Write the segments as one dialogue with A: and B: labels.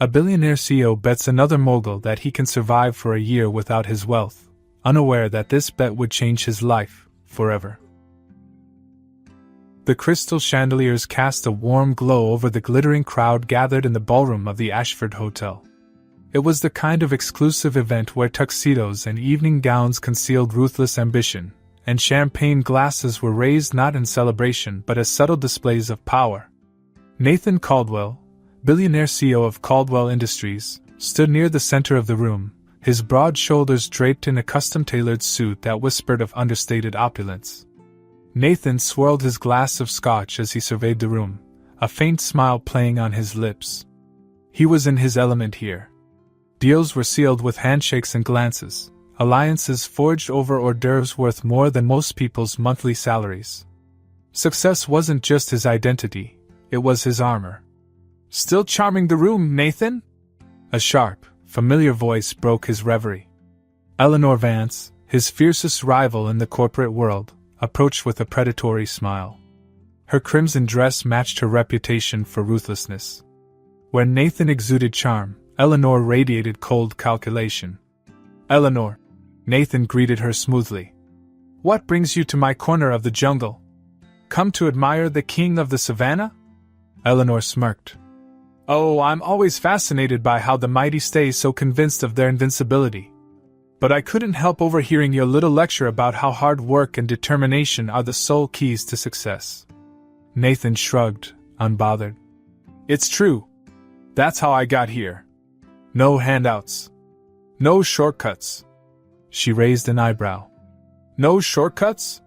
A: A billionaire CEO bets another mogul that he can survive for a year without his wealth, unaware that this bet would change his life forever. The crystal chandeliers cast a warm glow over the glittering crowd gathered in the ballroom of the Ashford Hotel. It was the kind of exclusive event where tuxedos and evening gowns concealed ruthless ambition, and champagne glasses were raised not in celebration but as subtle displays of power. Nathan Caldwell, billionaire CEO of Caldwell Industries, stood near the center of the room, his broad shoulders draped in a custom-tailored suit that whispered of understated opulence. Nathan swirled his glass of scotch as he surveyed the room, a faint smile playing on his lips. He was in his element here. Deals were sealed with handshakes and glances, alliances forged over hors d'oeuvres worth more than most people's monthly salaries. Success wasn't just his identity, it was his armor. "Still charming the room, Nathan?" A sharp, familiar voice broke his reverie. Eleanor Vance, his fiercest rival in the corporate world, approached with a predatory smile. Her crimson dress matched her reputation for ruthlessness. Where Nathan exuded charm, Eleanor radiated cold calculation. "Eleanor," Nathan greeted her smoothly. "What brings you to my corner of the jungle? Come to admire the king of the savannah?" Eleanor smirked. "Oh, I'm always fascinated by how the mighty stay so convinced of their invincibility. But I couldn't help overhearing your little lecture about how hard work and determination are the sole keys to success." Nathan shrugged, unbothered. "It's true. That's how I got here. No handouts. No shortcuts." She raised an eyebrow. "No shortcuts?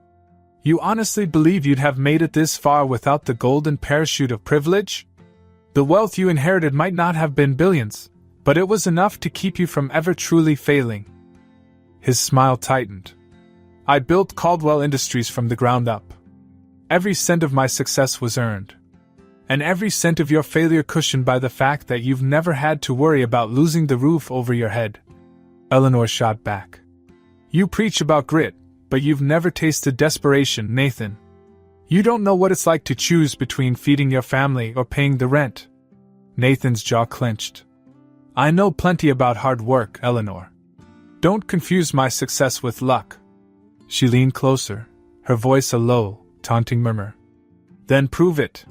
A: You honestly believe you'd have made it this far without the golden parachute of privilege? The wealth you inherited might not have been billions, but it was enough to keep you from ever truly failing." His smile tightened. "I built Caldwell Industries from the ground up. Every cent of my success was earned. And every cent of your failure cushioned by the fact that you've never had to worry about losing the roof over your head." Eleanor shot back. "You preach about grit, but you've never tasted desperation, Nathan. You don't know what it's like to choose between feeding your family or paying the rent." Nathan's jaw clenched. "I know plenty about hard work, Eleanor. Don't confuse my success with luck." She leaned closer, her voice a low, taunting murmur. "Then prove it."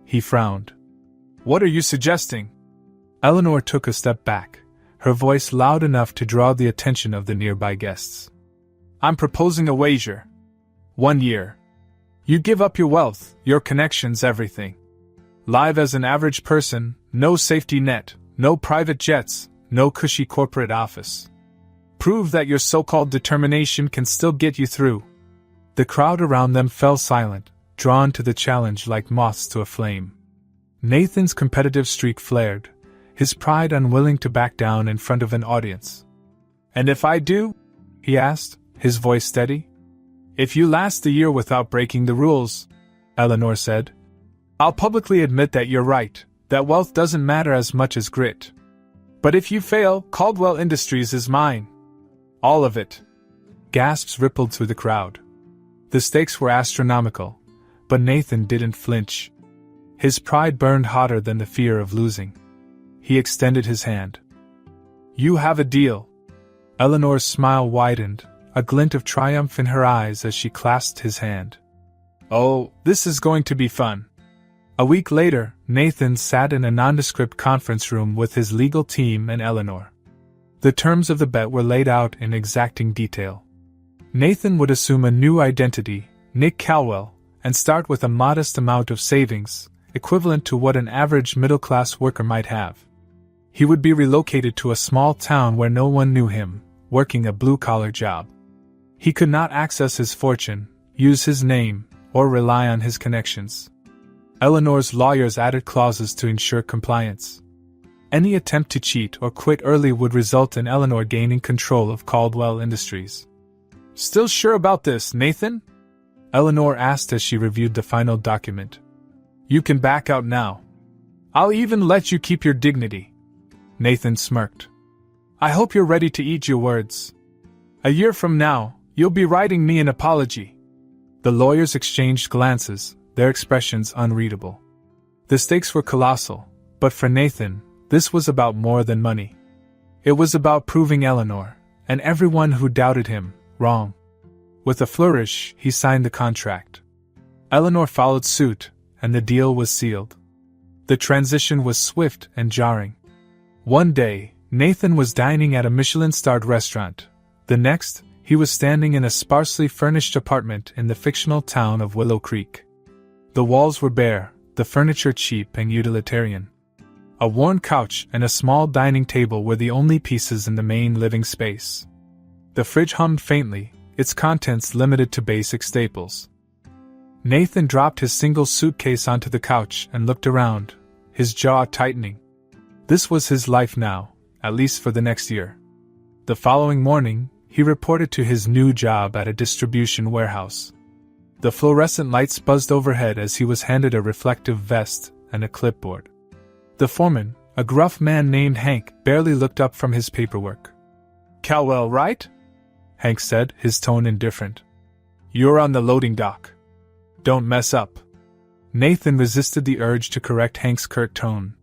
A: He frowned. "What are you suggesting?" Eleanor took a step back, her voice loud enough to draw the attention of the nearby guests. "I'm proposing a wager. 1 year. You give up your wealth, your connections, everything. Live as an average person, no safety net, no private jets, no cushy corporate office. Prove that your so-called determination can still get you through." The crowd around them fell silent, drawn to the challenge like moths to a flame. Nathan's competitive streak flared, his pride unwilling to back down in front of an audience. "And if I do?" he asked, his voice steady. "If you last the year without breaking the rules," Eleanor said, "I'll publicly admit that you're right, that wealth doesn't matter as much as grit. But if you fail, Caldwell Industries is mine. All of it." Gasps rippled through the crowd. The stakes were astronomical, but Nathan didn't flinch. His pride burned hotter than the fear of losing. He extended his hand. "You have a deal." Eleanor's smile widened, a glint of triumph in her eyes as she clasped his hand. "Oh, this is going to be fun." A week later, Nathan sat in a nondescript conference room with his legal team and Eleanor. The terms of the bet were laid out in exacting detail. Nathan would assume a new identity, Nick Calwell, and start with a modest amount of savings, equivalent to what an average middle-class worker might have. He would be relocated to a small town where no one knew him, working a blue-collar job. He could not access his fortune, use his name, or rely on his connections. Eleanor's lawyers added clauses to ensure compliance. Any attempt to cheat or quit early would result in Eleanor gaining control of Caldwell Industries. "Still sure about this, Nathan?" Eleanor asked as she reviewed the final document. "You can back out now. I'll even let you keep your dignity." Nathan smirked. "I hope you're ready to eat your words. A year from now, you'll be writing me an apology." The lawyers exchanged glances, their expressions unreadable. The stakes were colossal, but for Nathan, This was about more than money. It was about proving Eleanor, and everyone who doubted him, wrong. With a flourish, he signed the contract. Eleanor followed suit, and the deal was sealed. The transition was swift and jarring. One day, Nathan was dining at a Michelin-starred restaurant. The next, he was standing in a sparsely furnished apartment in the fictional town of Willow Creek. The walls were bare, the furniture cheap and utilitarian. A worn couch and a small dining table were the only pieces in the main living space. The fridge hummed faintly, its contents limited to basic staples. Nathan dropped his single suitcase onto the couch and looked around, his jaw tightening. This was his life now, at least for the next year. The following morning, he reported to his new job at a distribution warehouse. The fluorescent lights buzzed overhead as he was handed a reflective vest and a clipboard. The foreman, a gruff man named Hank, barely looked up from his paperwork. "Caldwell, right?" Hank said, his tone indifferent. "You're on the loading dock. Don't mess up." Nathan resisted the urge to correct Hank's curt tone.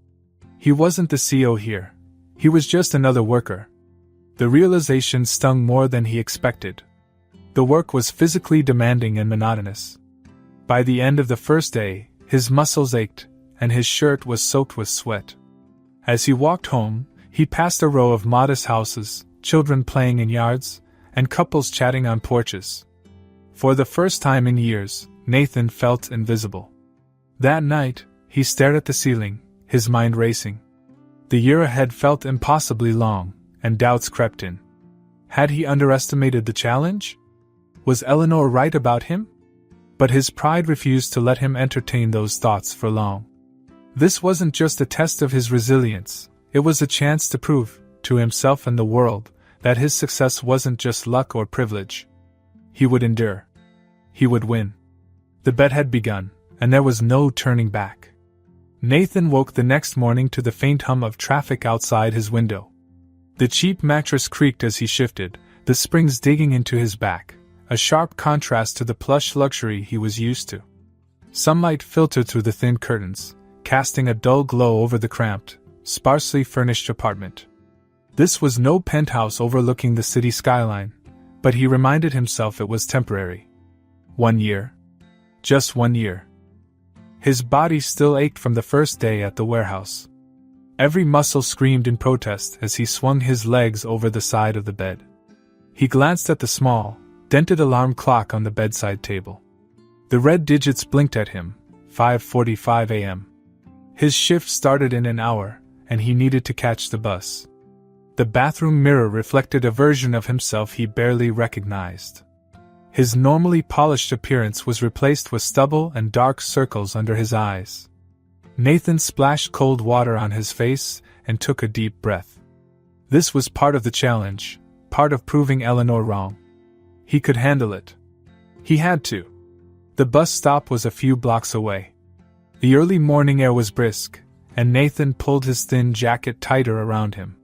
A: He wasn't the CO here. He was just another worker. The realization stung more than he expected. The work was physically demanding and monotonous. By the end of the first day, his muscles ached, and his shirt was soaked with sweat. As he walked home, he passed a row of modest houses, children playing in yards, and couples chatting on porches. For the first time in years, Nathan felt invisible. That night, he stared at the ceiling, his mind racing. The year ahead felt impossibly long, and doubts crept in. Had he underestimated the challenge? Was Eleanor right about him? But his pride refused to let him entertain those thoughts for long. This wasn't just a test of his resilience, it was a chance to prove, to himself and the world, that his success wasn't just luck or privilege. He would endure. He would win. The bet had begun, and there was no turning back. Nathan woke the next morning to the faint hum of traffic outside his window. The cheap mattress creaked as he shifted, the springs digging into his back, a sharp contrast to the plush luxury he was used to. Sunlight filtered through the thin curtains, casting a dull glow over the cramped, sparsely furnished apartment. This was no penthouse overlooking the city skyline, but he reminded himself it was temporary. 1 year. Just 1 year. His body still ached from the first day at the warehouse. Every muscle screamed in protest as he swung his legs over the side of the bed. He glanced at the small, dented alarm clock on the bedside table. The red digits blinked at him, 5:45 a.m. His shift started in an hour, and he needed to catch the bus. The bathroom mirror reflected a version of himself he barely recognized. His normally polished appearance was replaced with stubble and dark circles under his eyes. Nathan splashed cold water on his face and took a deep breath. This was part of the challenge, part of proving Eleanor wrong. He could handle it. He had to. The bus stop was a few blocks away. The early morning air was brisk, and Nathan pulled his thin jacket tighter around him.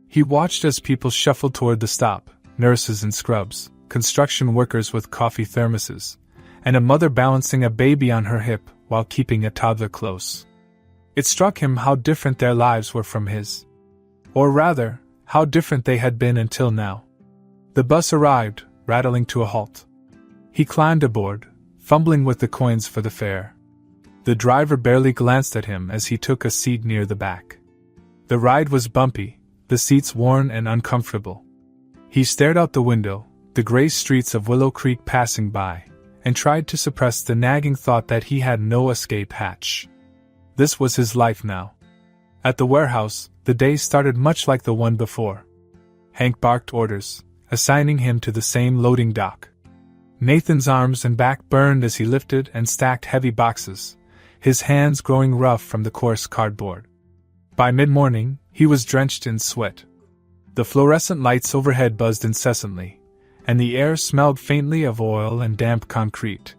A: He watched as people shuffled toward the stop, nurses in scrubs, construction workers with coffee thermoses, and a mother balancing a baby on her hip while keeping a toddler close. It struck him how different their lives were from his. Or rather, how different they had been until now. The bus arrived, rattling to a halt. He climbed aboard, fumbling with the coins for the fare. The driver barely glanced at him as he took a seat near the back. The ride was bumpy, the seats worn and uncomfortable. He stared out the window, the gray streets of Willow Creek passing by, and tried to suppress the nagging thought that he had no escape hatch. This was his life now. At the warehouse, the day started much like the one before. Hank barked orders, assigning him to the same loading dock. Nathan's arms and back burned as he lifted and stacked heavy boxes, his hands growing rough from the coarse cardboard. By mid-morning, he was drenched in sweat. The fluorescent lights overhead buzzed incessantly, and the air smelled faintly of oil and damp concrete.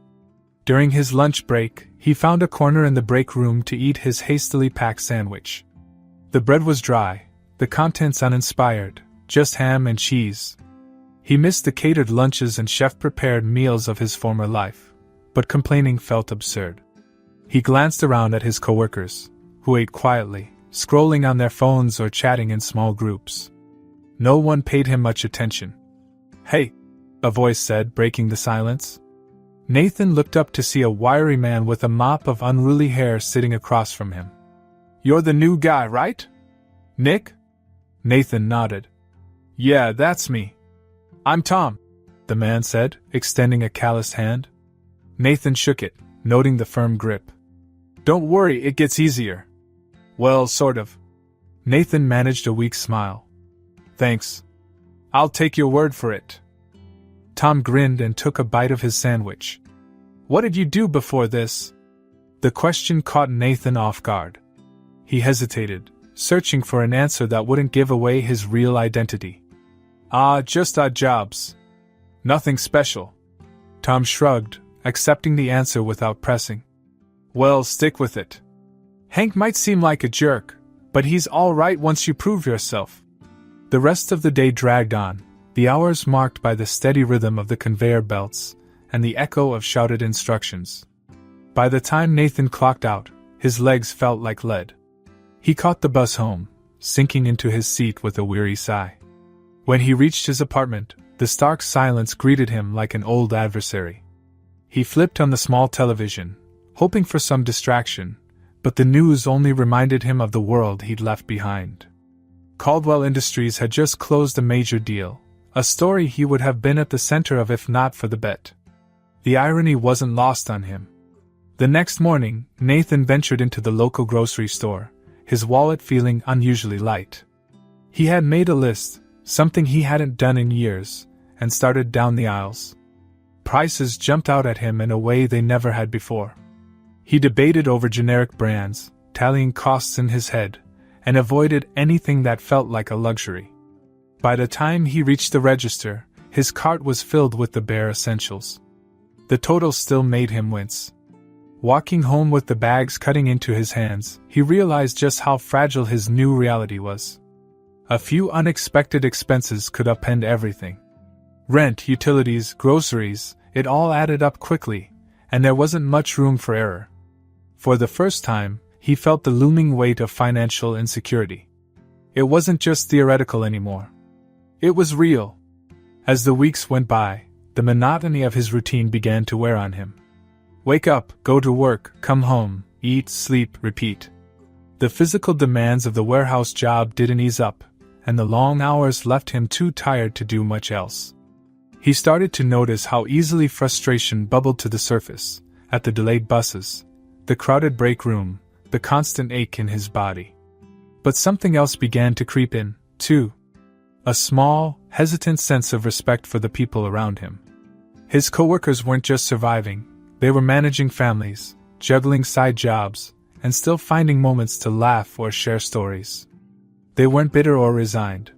A: During his lunch break, he found a corner in the break room to eat his hastily packed sandwich. The bread was dry, the contents uninspired, just ham and cheese. He missed the catered lunches and chef-prepared meals of his former life, but complaining felt absurd. He glanced around at his coworkers, who ate quietly, scrolling on their phones or chatting in small groups. No one paid him much attention. "Hey," a voice said, breaking the silence. Nathan looked up to see a wiry man with a mop of unruly hair sitting across from him. "You're the new guy, right? Nick?" Nathan nodded. "Yeah, that's me. I'm Tom," the man said, extending a calloused hand. Nathan shook it, noting the firm grip. "Don't worry, it gets easier." "Well, sort of." Nathan managed a weak smile. "Thanks. I'll take your word for it." Tom grinned and took a bite of his sandwich. "What did you do before this?" The question caught Nathan off guard. He hesitated, searching for an answer that wouldn't give away his real identity. Just odd jobs. Nothing special." Tom shrugged, accepting the answer without pressing. "Well, stick with it. Hank might seem like a jerk, but he's all right once you prove yourself." The rest of the day dragged on, the hours marked by the steady rhythm of the conveyor belts and the echo of shouted instructions. By the time Nathan clocked out, his legs felt like lead. He caught the bus home, sinking into his seat with a weary sigh. When he reached his apartment, the stark silence greeted him like an old adversary. He flipped on the small television, hoping for some distraction, but the news only reminded him of the world he'd left behind. Caldwell Industries had just closed a major deal, a story he would have been at the center of if not for the bet. The irony wasn't lost on him. The next morning, Nathan ventured into the local grocery store, his wallet feeling unusually light. He had made a list, something he hadn't done in years, and started down the aisles. Prices jumped out at him in a way they never had before. He debated over generic brands, tallying costs in his head, and avoided anything that felt like a luxury. By the time he reached the register, his cart was filled with the bare essentials. The total still made him wince. Walking home with the bags cutting into his hands, he realized just how fragile his new reality was. A few unexpected expenses could upend everything. Rent, utilities, groceries, it all added up quickly, and there wasn't much room for error. For the first time, he felt the looming weight of financial insecurity. It wasn't just theoretical anymore. It was real. As the weeks went by, the monotony of his routine began to wear on him. Wake up, go to work, come home, eat, sleep, repeat. The physical demands of the warehouse job didn't ease up, and the long hours left him too tired to do much else. He started to notice how easily frustration bubbled to the surface, at the delayed buses, the crowded break room, the constant ache in his body. But something else began to creep in, too. A small, hesitant sense of respect for the people around him. His coworkers weren't just surviving, they were managing families, juggling side jobs, and still finding moments to laugh or share stories. They weren't bitter or resigned.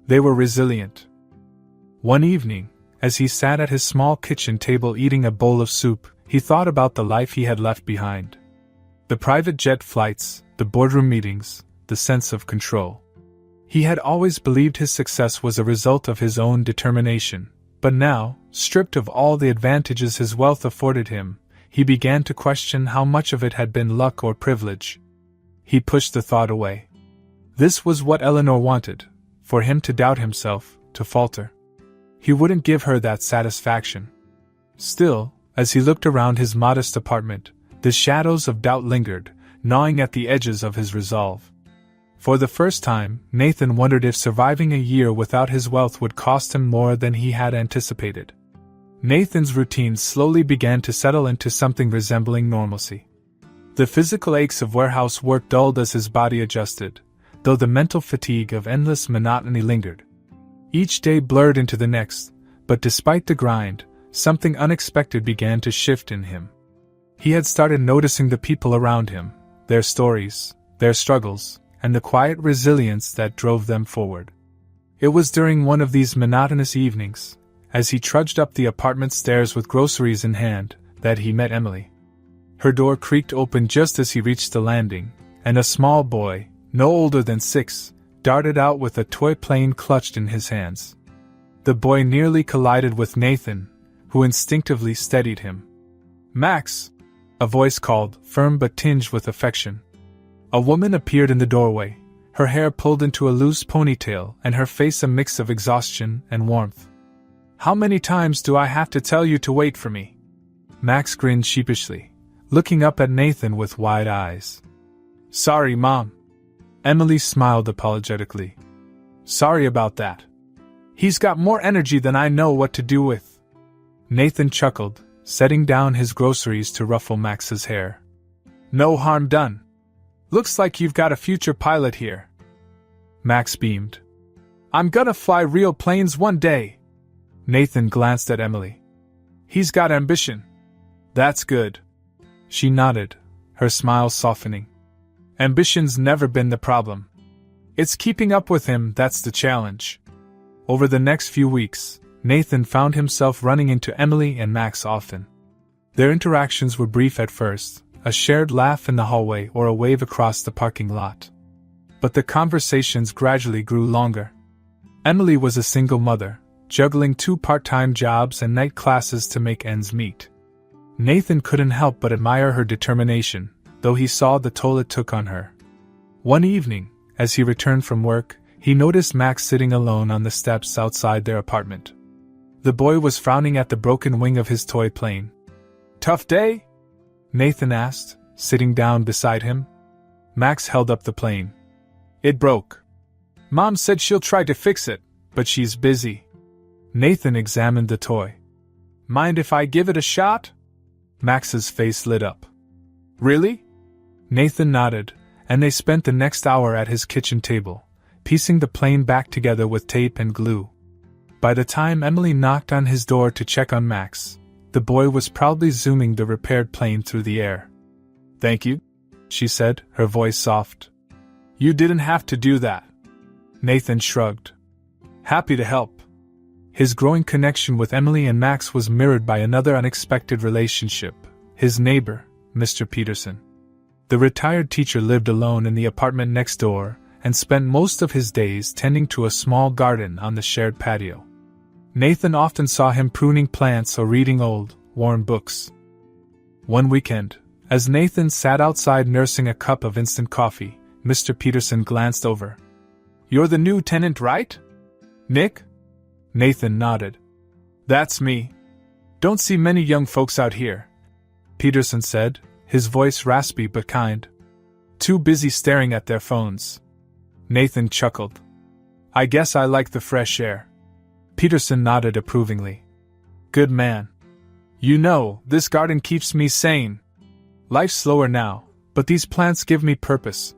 A: They were resilient. One evening, as he sat at his small kitchen table eating a bowl of soup, he thought about the life he had left behind. The private jet flights, the boardroom meetings, the sense of control. He had always believed his success was a result of his own determination, but now, stripped of all the advantages his wealth afforded him, he began to question how much of it had been luck or privilege. He pushed the thought away. This was what Eleanor wanted, for him to doubt himself, to falter. He wouldn't give her that satisfaction. Still, as he looked around his modest apartment, the shadows of doubt lingered, gnawing at the edges of his resolve. For the first time, Nathan wondered if surviving a year without his wealth would cost him more than he had anticipated. Nathan's routine slowly began to settle into something resembling normalcy. The physical aches of warehouse work dulled as his body adjusted, though the mental fatigue of endless monotony lingered. Each day blurred into the next, but despite the grind, something unexpected began to shift in him. He had started noticing the people around him, their stories, their struggles, and the quiet resilience that drove them forward. It was during one of these monotonous evenings, as he trudged up the apartment stairs with groceries in hand, that he met Emily. Her door creaked open just as he reached the landing, and a small boy, no older than 6, darted out with a toy plane clutched in his hands. The boy nearly collided with Nathan, who instinctively steadied him. "Max!" a voice called, firm but tinged with affection. A woman appeared in the doorway, her hair pulled into a loose ponytail and her face a mix of exhaustion and warmth. "How many times do I have to tell you to wait for me?" Max grinned sheepishly, looking up at Nathan with wide eyes. "Sorry, Mom." Emily smiled apologetically. "Sorry about that. He's got more energy than I know what to do with." Nathan chuckled, setting down his groceries to ruffle Max's hair. "No harm done. Looks like you've got a future pilot here." Max beamed. "I'm gonna fly real planes one day." Nathan glanced at Emily. "He's got ambition." "That's good." She nodded, her smile softening. "Ambition's never been the problem. It's keeping up with him that's the challenge." Over the next few weeks, Nathan found himself running into Emily and Max often. Their interactions were brief at first, a shared laugh in the hallway or a wave across the parking lot. But the conversations gradually grew longer. Emily was a single mother, juggling 2 part-time jobs and night classes to make ends meet. Nathan couldn't help but admire her determination, though he saw the toll it took on her. One evening, as he returned from work, he noticed Max sitting alone on the steps outside their apartment. The boy was frowning at the broken wing of his toy plane. "Tough day?" Nathan asked, sitting down beside him. Max held up the plane. "It broke. Mom said she'll try to fix it, but she's busy." Nathan examined the toy. "Mind if I give it a shot?" Max's face lit up. "Really?" Nathan nodded, and they spent the next hour at his kitchen table, piecing the plane back together with tape and glue. By the time Emily knocked on his door to check on Max, the boy was proudly zooming the repaired plane through the air. "Thank you," she said, her voice soft. "You didn't have to do that." Nathan shrugged. "Happy to help." His growing connection with Emily and Max was mirrored by another unexpected relationship, his neighbor, Mr. Peterson. The retired teacher lived alone in the apartment next door and spent most of his days tending to a small garden on the shared patio. Nathan often saw him pruning plants or reading old, worn books. One weekend, as Nathan sat outside nursing a cup of instant coffee, Mr. Peterson glanced over. "You're the new tenant, right? Nick?" Nathan nodded. "That's me. Don't see many young folks out here," Peterson said, his voice raspy but kind. "Too busy staring at their phones." Nathan chuckled. "I guess I like the fresh air." Peterson nodded approvingly. "Good man. You know, this garden keeps me sane. Life's slower now, but these plants give me purpose."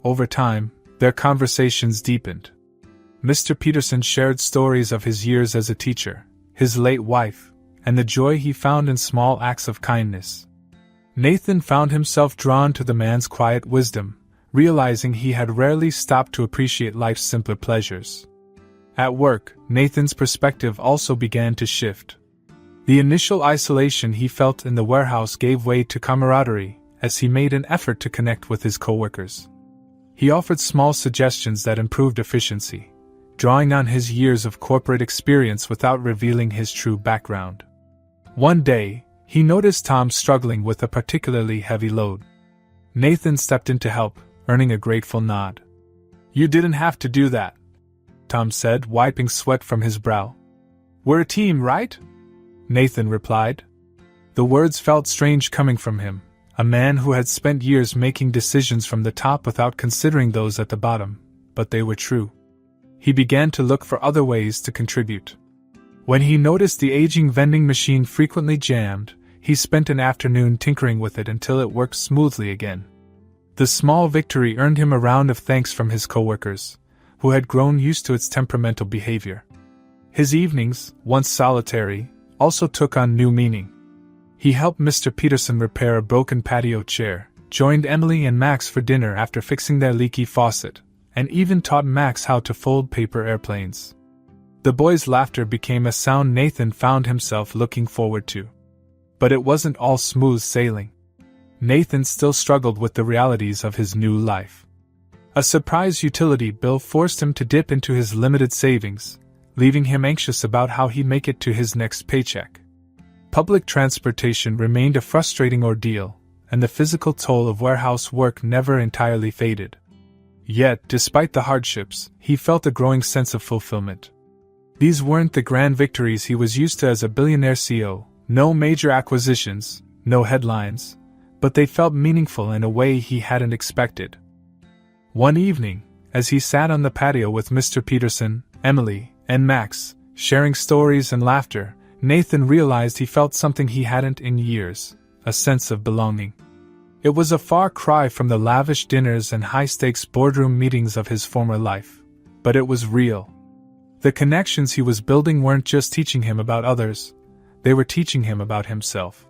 A: Over time, their conversations deepened. Mr. Peterson shared stories of his years as a teacher, his late wife, and the joy he found in small acts of kindness. Nathan found himself drawn to the man's quiet wisdom, realizing he had rarely stopped to appreciate life's simpler pleasures. At work, Nathan's perspective also began to shift. The initial isolation he felt in the warehouse gave way to camaraderie, as he made an effort to connect with his coworkers. He offered small suggestions that improved efficiency, drawing on his years of corporate experience without revealing his true background. One day, he noticed Tom struggling with a particularly heavy load. Nathan stepped in to help, earning a grateful nod. "You didn't have to do that," Tom said, wiping sweat from his brow. "We're a team, right?" Nathan replied. The words felt strange coming from him, a man who had spent years making decisions from the top without considering those at the bottom, but they were true. He began to look for other ways to contribute. When he noticed the aging vending machine frequently jammed, he spent an afternoon tinkering with it until it worked smoothly again. The small victory earned him a round of thanks from his coworkers, who had grown used to its temperamental behavior. His evenings, once solitary, also took on new meaning. He helped Mr. Peterson repair a broken patio chair, joined Emily and Max for dinner after fixing their leaky faucet, and even taught Max how to fold paper airplanes. The boys' laughter became a sound Nathan found himself looking forward to. But it wasn't all smooth sailing. Nathan still struggled with the realities of his new life. A surprise utility bill forced him to dip into his limited savings, leaving him anxious about how he'd make it to his next paycheck. Public transportation remained a frustrating ordeal, and the physical toll of warehouse work never entirely faded. Yet, despite the hardships, he felt a growing sense of fulfillment. These weren't the grand victories he was used to as a billionaire CEO, no major acquisitions, no headlines, but they felt meaningful in a way he hadn't expected. One evening, as he sat on the patio with Mr. Peterson, Emily, and Max, sharing stories and laughter, Nathan realized he felt something he hadn't in years, a sense of belonging. It was a far cry from the lavish dinners and high-stakes boardroom meetings of his former life, but it was real. The connections he was building weren't just teaching him about others, they were teaching him about himself.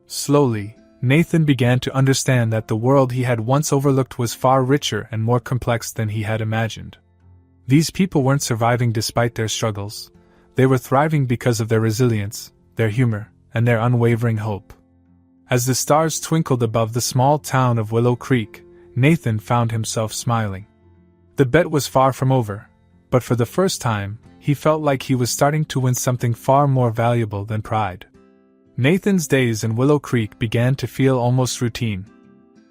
A: Slowly, Nathan began to understand that the world he had once overlooked was far richer and more complex than he had imagined. These people weren't surviving despite their struggles, they were thriving because of their resilience, their humor, and their unwavering hope. As the stars twinkled above the small town of Willow Creek, Nathan found himself smiling. The bet was far from over, but for the first time, he felt like he was starting to win something far more valuable than pride. Nathan's days in Willow Creek began to feel almost routine.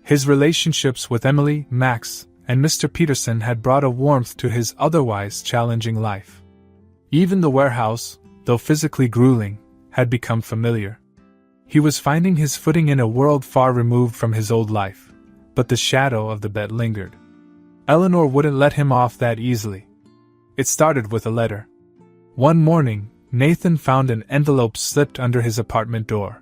A: His relationships with Emily, Max, and Mr. Peterson had brought a warmth to his otherwise challenging life. Even the warehouse, though physically grueling, had become familiar. He was finding his footing in a world far removed from his old life, but the shadow of the bet lingered. Eleanor wouldn't let him off that easily. It started with a letter. One morning, Nathan found an envelope slipped under his apartment door.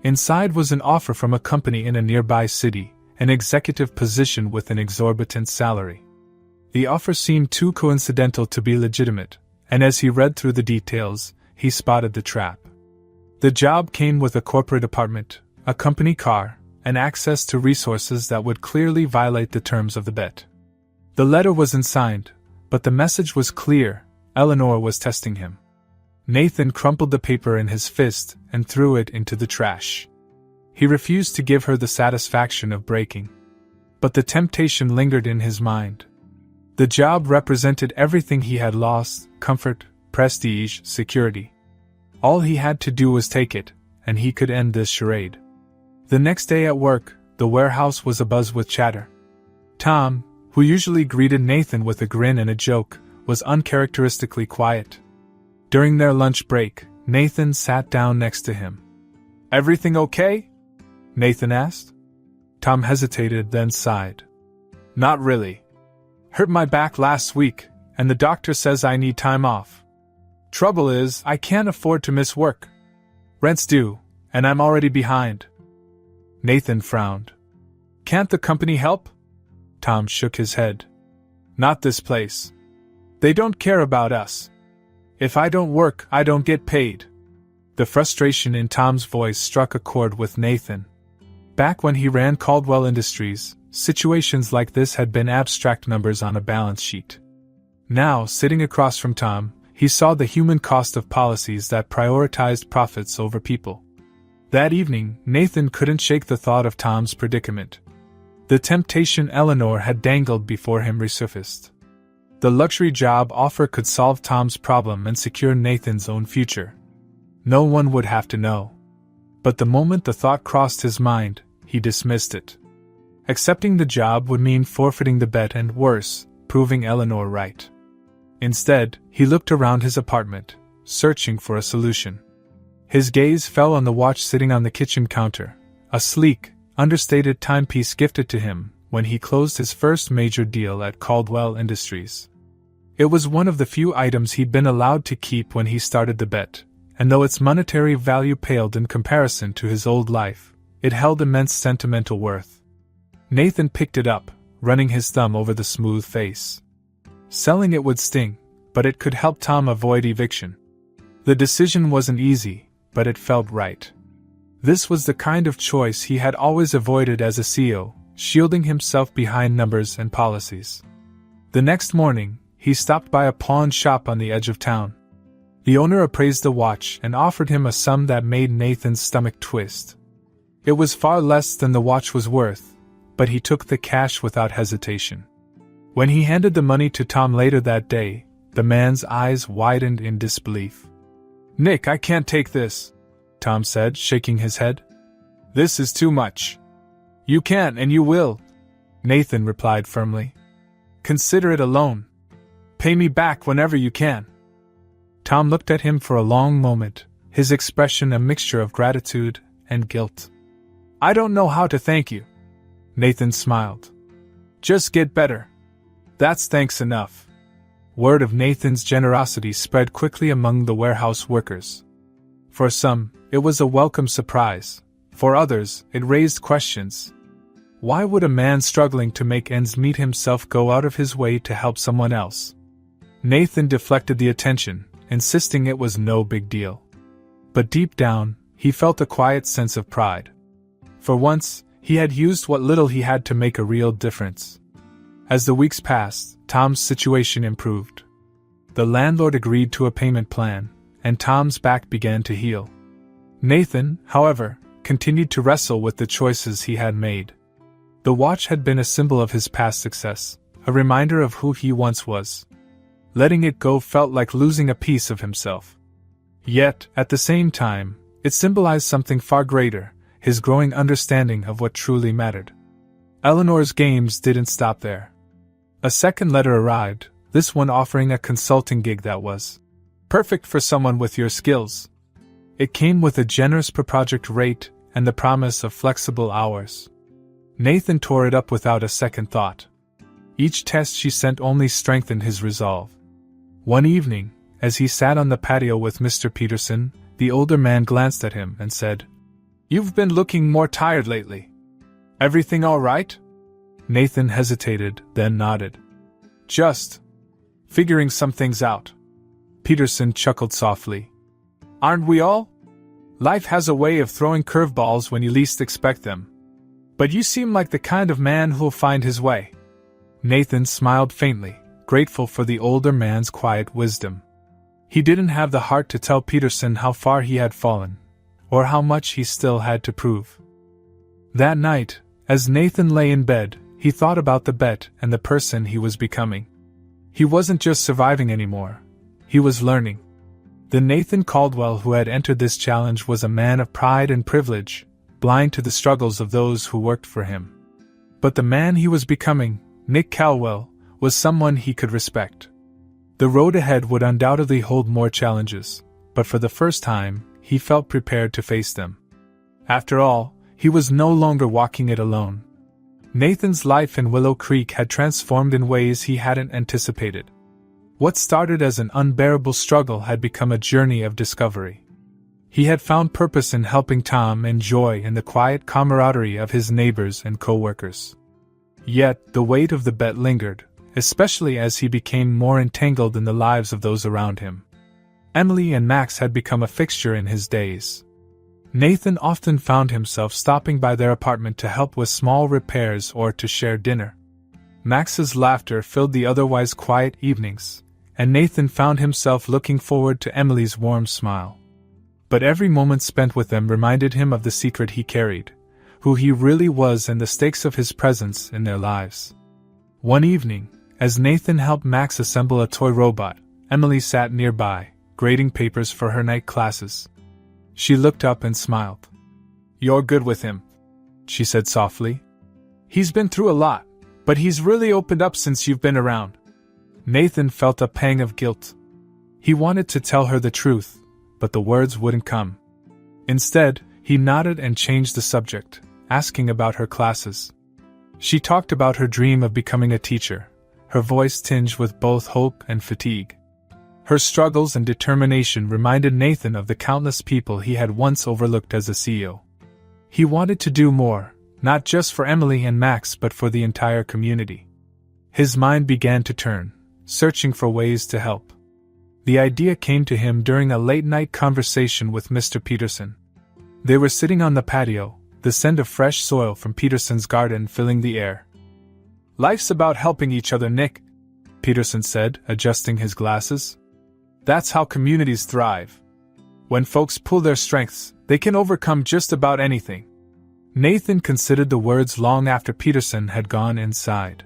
A: Inside was an offer from a company in a nearby city, an executive position with an exorbitant salary. The offer seemed too coincidental to be legitimate, and as he read through the details, he spotted the trap. The job came with a corporate apartment, a company car, and access to resources that would clearly violate the terms of the bet. The letter wasn't signed, but the message was clear: Eleanor was testing him. Nathan crumpled the paper in his fist and threw it into the trash. He refused to give her the satisfaction of breaking. But the temptation lingered in his mind. The job represented everything he had lost: comfort, prestige, security. All he had to do was take it, and he could end this charade. The next day at work, the warehouse was abuzz with chatter. Tom, who usually greeted Nathan with a grin and a joke, was uncharacteristically quiet. During their lunch break, Nathan sat down next to him. "Everything okay?" Nathan asked. Tom hesitated, then sighed. "Not really. Hurt my back last week, and the doctor says I need time off. Trouble is, I can't afford to miss work. Rent's due, and I'm already behind." Nathan frowned. "Can't the company help?" Tom shook his head. "Not this place. They don't care about us. If I don't work, I don't get paid." The frustration in Tom's voice struck a chord with Nathan. Back when he ran Caldwell Industries, situations like this had been abstract numbers on a balance sheet. Now, sitting across from Tom, he saw the human cost of policies that prioritized profits over people. That evening, Nathan couldn't shake the thought of Tom's predicament. The temptation Eleanor had dangled before him resurfaced. The luxury job offer could solve Tom's problem and secure Nathan's own future. No one would have to know. But the moment the thought crossed his mind, he dismissed it. Accepting the job would mean forfeiting the bet and, worse, proving Eleanor right. Instead, he looked around his apartment, searching for a solution. His gaze fell on the watch sitting on the kitchen counter, a sleek, understated timepiece gifted to him when he closed his first major deal at Caldwell Industries. It was one of the few items he'd been allowed to keep when he started the bet, and though its monetary value paled in comparison to his old life, it held immense sentimental worth. Nathan picked it up, running his thumb over the smooth face. Selling it would sting, but it could help Tom avoid eviction. The decision wasn't easy, but it felt right. This was the kind of choice he had always avoided as a CEO, shielding himself behind numbers and policies. The next morning, he stopped by a pawn shop on the edge of town. The owner appraised the watch and offered him a sum that made Nathan's stomach twist. It was far less than the watch was worth, but he took the cash without hesitation. When he handed the money to Tom later that day, the man's eyes widened in disbelief. "Nick, I can't take this," Tom said, shaking his head. "This is too much. You can and you will, Nathan replied firmly. Consider it a loan. Pay me back whenever you can. Tom looked at him for a long moment, his expression a mixture of gratitude and guilt. I don't know how to thank you. Nathan smiled. Just get better. That's thanks enough. Word of Nathan's generosity spread quickly among the warehouse workers. For some, it was a welcome surprise. For others, it raised questions. Why would a man struggling to make ends meet himself go out of his way to help someone else? Nathan deflected the attention, insisting it was no big deal. But deep down, he felt a quiet sense of pride. For once, he had used what little he had to make a real difference. As the weeks passed, Tom's situation improved. The landlord agreed to a payment plan, and Tom's back began to heal. Nathan, however, continued to wrestle with the choices he had made. The watch had been a symbol of his past success, a reminder of who he once was. Letting it go felt like losing a piece of himself. Yet, at the same time, it symbolized something far greater, his growing understanding of what truly mattered. Eleanor's games didn't stop there. A second letter arrived, this one offering a consulting gig that was perfect for someone with your skills. It came with a generous per-project rate and the promise of flexible hours. Nathan tore it up without a second thought. Each test she sent only strengthened his resolve. One evening, as he sat on the patio with Mr. Peterson, the older man glanced at him and said, "You've been looking more tired lately. Everything all right?" Nathan hesitated, then nodded. "Just figuring some things out." Peterson chuckled softly. "Aren't we all? Life has a way of throwing curveballs when you least expect them. But you seem like the kind of man who'll find his way." Nathan smiled faintly, grateful for the older man's quiet wisdom. He didn't have the heart to tell Peterson how far he had fallen, or how much he still had to prove. That night, as Nathan lay in bed, he thought about the bet and the person he was becoming. He wasn't just surviving anymore, he was learning. The Nathan Caldwell who had entered this challenge was a man of pride and privilege, blind to the struggles of those who worked for him. But the man he was becoming, Nick Caldwell, was someone he could respect. The road ahead would undoubtedly hold more challenges, but for the first time, he felt prepared to face them. After all, he was no longer walking it alone. Nathan's life in Willow Creek had transformed in ways he hadn't anticipated. What started as an unbearable struggle had become a journey of discovery. He had found purpose in helping Tom and joy in the quiet camaraderie of his neighbors and co-workers. Yet, the weight of the bet lingered, especially as he became more entangled in the lives of those around him. Emily and Max had become a fixture in his days. Nathan often found himself stopping by their apartment to help with small repairs or to share dinner. Max's laughter filled the otherwise quiet evenings, and Nathan found himself looking forward to Emily's warm smile. But every moment spent with them reminded him of the secret he carried, who he really was and the stakes of his presence in their lives. One evening, as Nathan helped Max assemble a toy robot, Emily sat nearby, grading papers for her night classes. She looked up and smiled. "You're good with him," she said softly. "He's been through a lot, but he's really opened up since you've been around." Nathan felt a pang of guilt. He wanted to tell her the truth, but the words wouldn't come. Instead, he nodded and changed the subject, asking about her classes. She talked about her dream of becoming a teacher, her voice tinged with both hope and fatigue. Her struggles and determination reminded Nathan of the countless people he had once overlooked as a CEO. He wanted to do more, not just for Emily and Max but for the entire community. His mind began to turn, searching for ways to help. The idea came to him during a late-night conversation with Mr. Peterson. They were sitting on the patio, the scent of fresh soil from Peterson's garden filling the air. "Life's about helping each other, Nick," Peterson said, adjusting his glasses. "That's how communities thrive. When folks pool their strengths, they can overcome just about anything." Nathan considered the words long after Peterson had gone inside.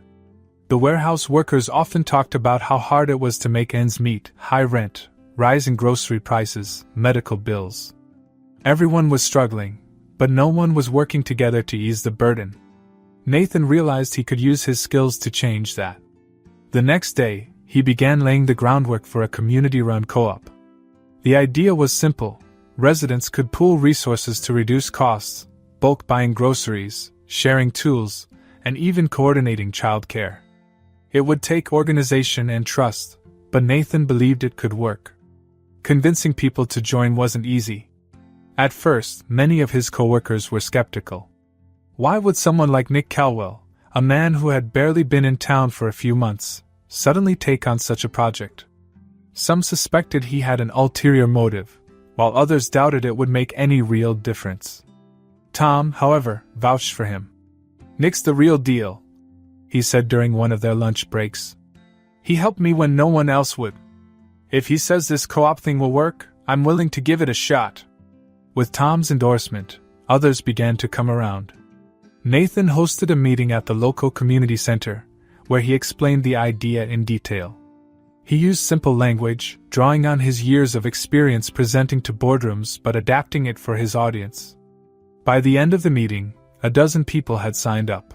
A: The warehouse workers often talked about how hard it was to make ends meet, high rent, rising grocery prices, medical bills. Everyone was struggling, but no one was working together to ease the burden. Nathan realized he could use his skills to change that. The next day, he began laying the groundwork for a community-run co-op. The idea was simple. Residents could pool resources to reduce costs, bulk buying groceries, sharing tools, and even coordinating childcare. It would take organization and trust, but Nathan believed it could work. Convincing people to join wasn't easy. At first, many of his co-workers were skeptical. Why would someone like Nick Calwell, a man who had barely been in town for a few months, suddenly take on such a project? Some suspected he had an ulterior motive, while others doubted it would make any real difference. Tom, however, vouched for him. "Nick's the real deal," he said during one of their lunch breaks. "He helped me when no one else would. If he says this co-op thing will work, I'm willing to give it a shot." With Tom's endorsement, others began to come around. Nathan hosted a meeting at the local community center, where he explained the idea in detail. He used simple language, drawing on his years of experience presenting to boardrooms but adapting it for his audience. By the end of the meeting, a dozen people had signed up.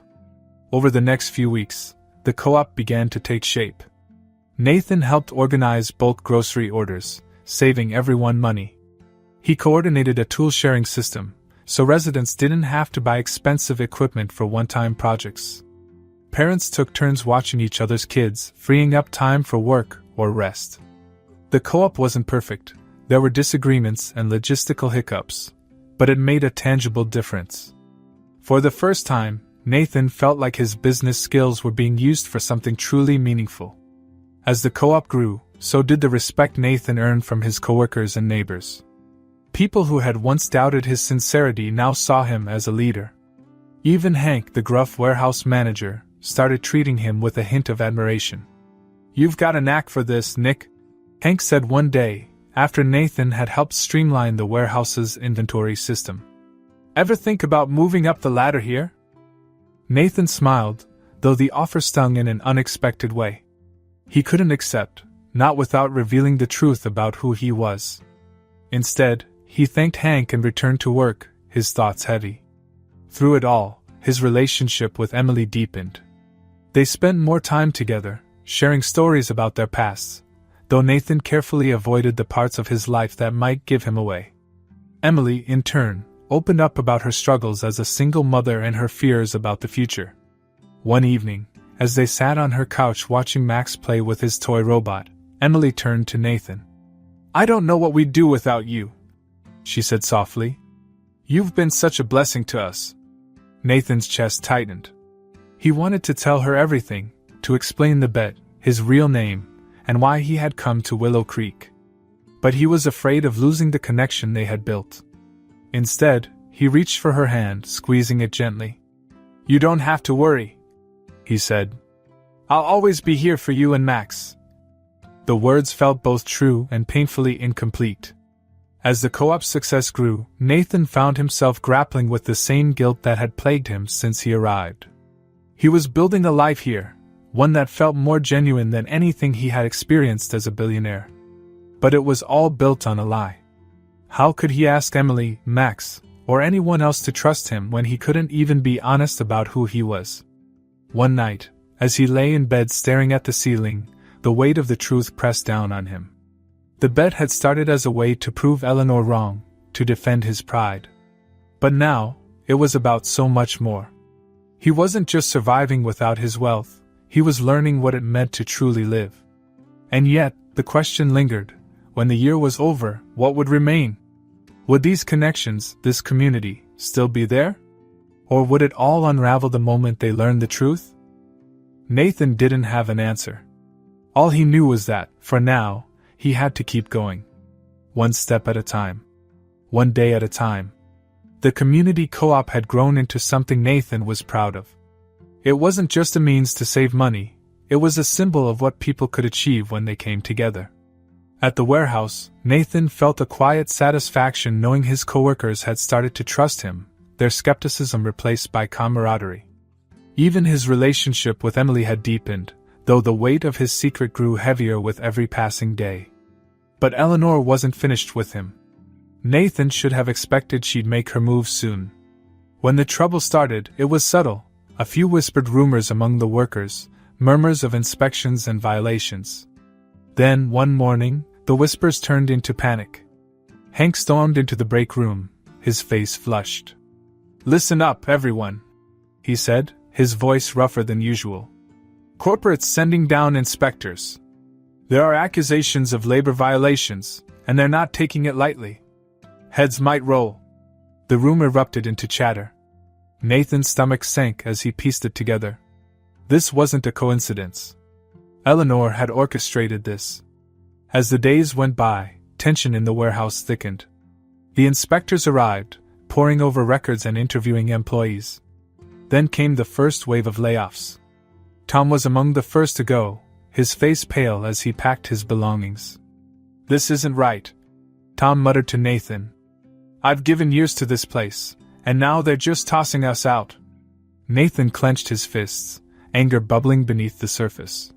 A: Over the next few weeks, the co-op began to take shape. Nathan helped organize bulk grocery orders, saving everyone money. He coordinated a tool-sharing system, so residents didn't have to buy expensive equipment for one-time projects. Parents took turns watching each other's kids, freeing up time for work or rest. The co-op wasn't perfect. There were disagreements and logistical hiccups, but it made a tangible difference. For the first time, Nathan felt like his business skills were being used for something truly meaningful. As the co-op grew, so did the respect Nathan earned from his coworkers and neighbors. People who had once doubted his sincerity now saw him as a leader. Even Hank, the gruff warehouse manager, started treating him with a hint of admiration. "You've got a knack for this, Nick," Hank said one day, after Nathan had helped streamline the warehouse's inventory system. "Ever think about moving up the ladder here?" Nathan smiled, though the offer stung in an unexpected way. He couldn't accept, not without revealing the truth about who he was. Instead, he thanked Hank and returned to work, his thoughts heavy. Through it all, his relationship with Emily deepened. They spent more time together, sharing stories about their pasts, though Nathan carefully avoided the parts of his life that might give him away. Emily, in turn, opened up about her struggles as a single mother and her fears about the future. One evening, as they sat on her couch watching Max play with his toy robot, Emily turned to Nathan. "I don't know what we'd do without you," she said softly. "You've been such a blessing to us." Nathan's chest tightened. He wanted to tell her everything, to explain the bet, his real name, and why he had come to Willow Creek. But he was afraid of losing the connection they had built. Instead, he reached for her hand, squeezing it gently. "You don't have to worry," he said. "I'll always be here for you and Max." The words felt both true and painfully incomplete. As the co-op's success grew, Nathan found himself grappling with the same guilt that had plagued him since he arrived. He was building a life here, one that felt more genuine than anything he had experienced as a billionaire. But it was all built on a lie. How could he ask Emily, Max, or anyone else to trust him when he couldn't even be honest about who he was? One night, as he lay in bed staring at the ceiling, the weight of the truth pressed down on him. The bet had started as a way to prove Eleanor wrong, to defend his pride. But now, it was about so much more. He wasn't just surviving without his wealth, he was learning what it meant to truly live. And yet, the question lingered, when the year was over, what would remain? Would these connections, this community, still be there? Or would it all unravel the moment they learned the truth? Nathan didn't have an answer. All he knew was that, for now, he had to keep going. One step at a time. One day at a time. The community co-op had grown into something Nathan was proud of. It wasn't just a means to save money, it was a symbol of what people could achieve when they came together. At the warehouse, Nathan felt a quiet satisfaction knowing his coworkers had started to trust him, their skepticism replaced by camaraderie. Even his relationship with Emily had deepened, though the weight of his secret grew heavier with every passing day. But Eleanor wasn't finished with him. Nathan should have expected she'd make her move soon. When the trouble started, it was subtle, A few whispered rumors among the workers, murmurs of inspections and violations. Then, one morning, the whispers turned into panic. Hank stormed into the break room, his face flushed. "Listen up, everyone," he said, his voice rougher than usual. "Corporate's sending down inspectors. There are accusations of labor violations, and they're not taking it lightly. Heads might roll." The room erupted into chatter. Nathan's stomach sank as he pieced it together. This wasn't a coincidence. Eleanor had orchestrated this. As the days went by, tension in the warehouse thickened. The inspectors arrived, poring over records and interviewing employees. Then came the first wave of layoffs. Tom was among the first to go, his face pale as he packed his belongings. "This isn't right," Tom muttered to Nathan. "I've given years to this place, and now they're just tossing us out." Nathan clenched his fists, anger bubbling beneath the surface.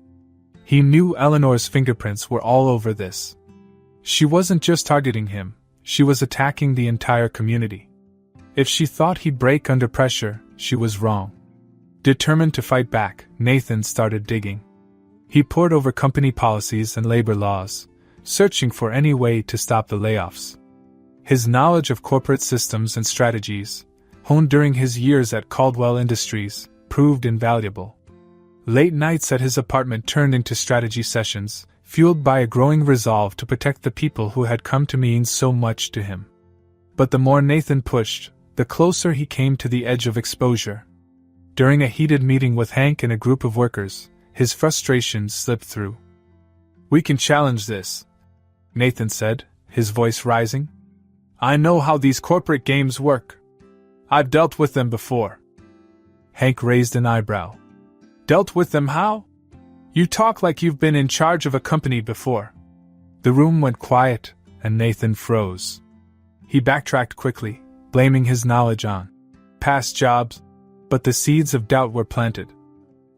A: He knew Eleanor's fingerprints were all over this. She wasn't just targeting him, she was attacking the entire community. If she thought he'd break under pressure, she was wrong. Determined to fight back, Nathan started digging. He pored over company policies and labor laws, searching for any way to stop the layoffs. His knowledge of corporate systems and strategies, honed during his years at Caldwell Industries, proved invaluable. Late nights at his apartment turned into strategy sessions, fueled by a growing resolve to protect the people who had come to mean so much to him. But the more Nathan pushed, the closer he came to the edge of exposure. During a heated meeting with Hank and a group of workers, his frustration slipped through. "We can challenge this," Nathan said, his voice rising. "I know how these corporate games work. I've dealt with them before." Hank raised an eyebrow. "Dealt with them how? You talk like you've been in charge of a company before." The room went quiet, and Nathan froze. He backtracked quickly, blaming his knowledge on past jobs, but the seeds of doubt were planted.